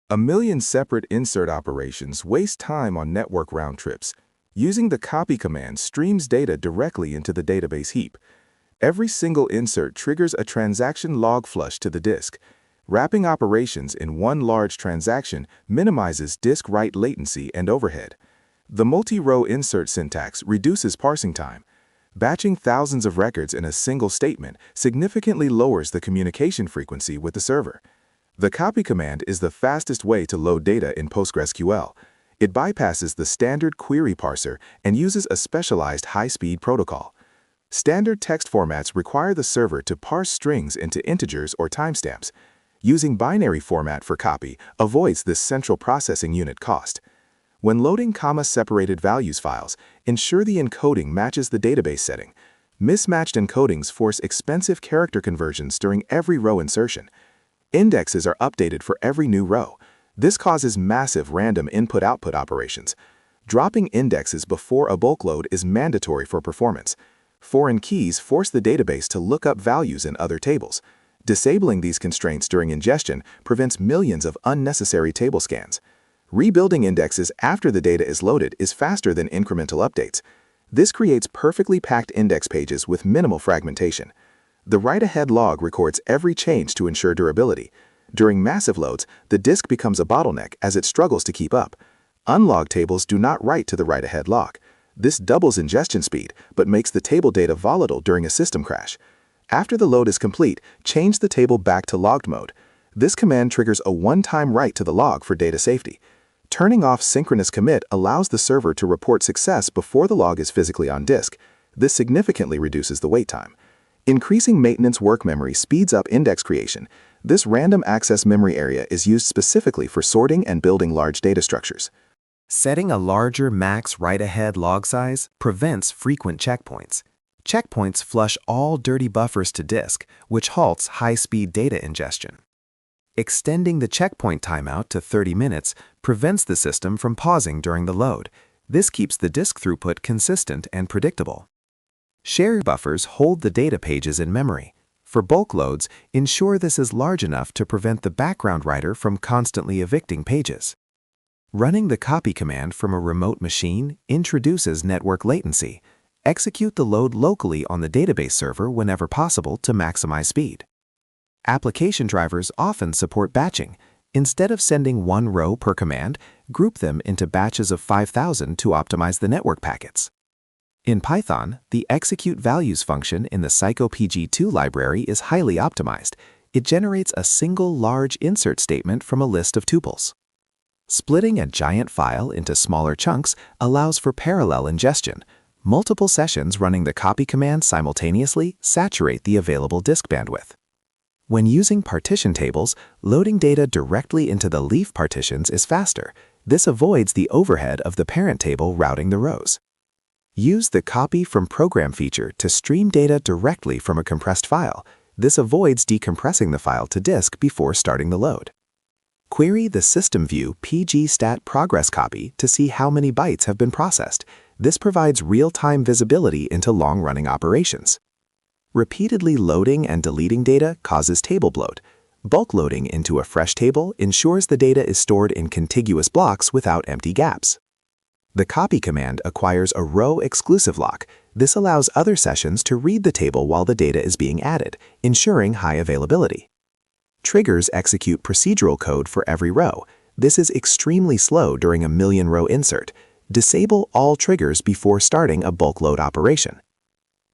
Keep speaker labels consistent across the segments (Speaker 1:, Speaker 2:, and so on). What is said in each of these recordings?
Speaker 1: A million separate insert operations waste time on network round trips. Using the copy command streams data directly into the database heap. Every single insert triggers a transaction log flush to the disk. Wrapping operations in one large transaction minimizes disk write latency and overhead. The multi-row insert syntax reduces parsing time. Batching thousands of records in a single statement significantly lowers the communication frequency with the server. The copy command is the fastest way to load data in PostgreSQL. It bypasses the standard query parser and uses a specialized high-speed protocol. Standard text formats require the server to parse strings into integers or timestamps. Using binary format for copy avoids this central processing unit cost. When loading comma-separated values files, ensure the encoding matches the database setting. Mismatched encodings force expensive character conversions during every row insertion. Indexes are updated for every new row. This causes massive random input-output operations. Dropping indexes before a bulk load is mandatory for performance. Foreign keys force the database to look up values in other tables. Disabling these constraints during ingestion prevents millions of unnecessary table scans. Rebuilding indexes after the data is loaded is faster than incremental updates. This creates perfectly packed index pages with minimal fragmentation. The write-ahead log records every change to ensure durability. During massive loads, the disk becomes a bottleneck as it struggles to keep up. Unlogged tables do not write to the write-ahead log. This doubles ingestion speed, but makes the table data volatile during a system crash. After the load is complete, change the table back to logged mode. This command triggers a one-time write to the log for data safety. Turning off synchronous commit allows the server to report success before the log is physically on disk. This significantly reduces the wait time. Increasing maintenance work memory speeds up index creation. This random access memory area is used specifically for sorting and building large data structures.
Speaker 2: Setting a larger max write-ahead log size prevents frequent checkpoints. Checkpoints flush all dirty buffers to disk, which halts high-speed data ingestion. Extending the checkpoint timeout to 30 minutes prevents the system from pausing during the load. This keeps the disk throughput consistent and predictable. Shared buffers hold the data pages in memory. For bulk loads, ensure this is large enough to prevent the background writer from constantly evicting pages. Running the copy command from a remote machine introduces network latency. Execute the load locally on the database server whenever possible to maximize speed. Application drivers often support batching. Instead of sending one row per command, group them into batches of 5,000 to optimize the network packets. In Python, the execute values function in the psychopg2 library is highly optimized. It generates a single large insert statement from a list of tuples. Splitting a giant file into smaller chunks allows for parallel ingestion. Multiple sessions running the copy command simultaneously saturate the available disk bandwidth. When using partition tables, loading data directly into the leaf partitions is faster. This avoids the overhead of the parent table routing the rows. Use the Copy from Program feature to stream data directly from a compressed file. This avoids decompressing the file to disk before starting the load. Query the system view pgstat progress copy to see how many bytes have been processed. This provides real-time visibility into long-running operations. Repeatedly loading and deleting data causes table bloat. Bulk loading into a fresh table ensures the data is stored in contiguous blocks without empty gaps. The copy command acquires a row-exclusive lock. This allows other sessions to read the table while the data is being added, ensuring high availability. Triggers execute procedural code for every row. This is extremely slow during a million-row insert. Disable all triggers before starting a bulk load operation.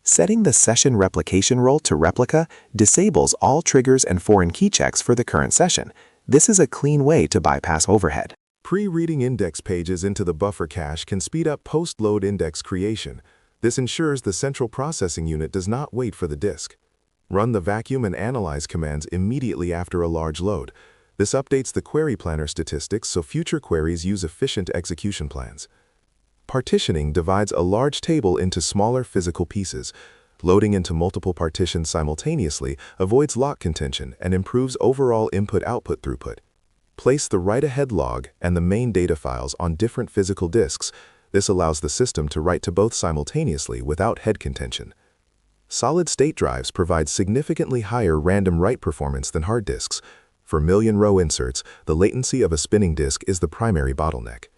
Speaker 2: Setting the session replication role to replica disables all triggers and foreign key checks for the current session. This is a clean way to bypass overhead.
Speaker 1: Pre-reading index pages into the buffer cache can speed up post-load index creation. This ensures the central processing unit does not wait for the disk. Run the vacuum and analyze commands immediately after a large load. This updates the query planner statistics so future queries use efficient execution plans. Partitioning divides a large table into smaller physical pieces. Loading into multiple partitions simultaneously avoids lock contention and improves overall input-output throughput. Place the write-ahead log and the main data files on different physical disks. This allows the system to write to both simultaneously without head contention. Solid-state drives provide significantly higher random write performance than hard disks. For million-row inserts, the latency of a spinning disk is the primary bottleneck.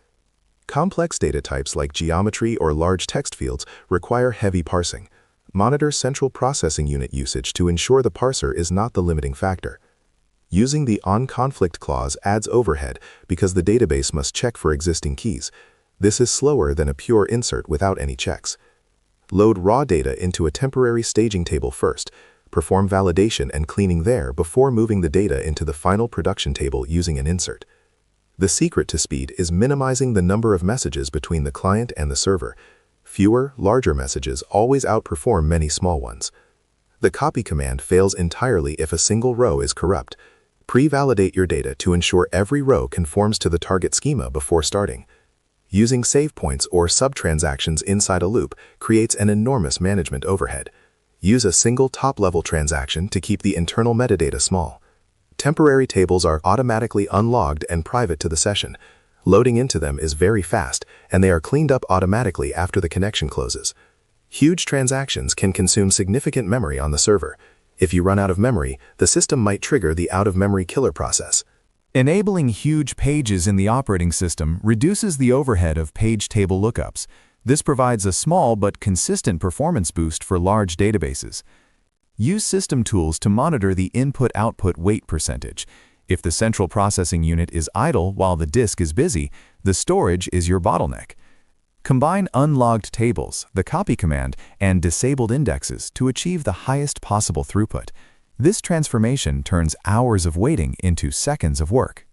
Speaker 1: Complex data types like geometry or large text fields require heavy parsing. Monitor central processing unit usage to ensure the parser is not the limiting factor. Using the on-conflict clause adds overhead because the database must check for existing keys. This is slower than a pure insert without any checks. Load raw data into a temporary staging table first. Perform validation and cleaning there before moving the data into the final production table using an insert. The secret to speed is minimizing the number of messages between the client and the server. Fewer, larger messages always outperform many small ones. The copy command fails entirely if a single row is corrupt. Pre-validate your data to ensure every row conforms to the target schema before starting. Using save points or sub-transactions inside a loop creates an enormous management overhead. Use a single top-level transaction to keep the internal metadata small. Temporary tables are automatically unlogged and private to the session. Loading into them is very fast, and they are cleaned up automatically after the connection closes. Huge transactions can consume significant memory on the server. If you run out of memory, the system might trigger the out-of-memory killer process.
Speaker 3: Enabling huge pages in the operating system reduces the overhead of page table lookups. This provides a small but consistent performance boost for large databases. Use system tools to monitor the input-output wait percentage. If the central processing unit is idle while the disk is busy, the storage is your bottleneck. Combine unlogged tables, the copy command, and disabled indexes to achieve the highest possible throughput. This transformation turns hours of waiting into seconds of work.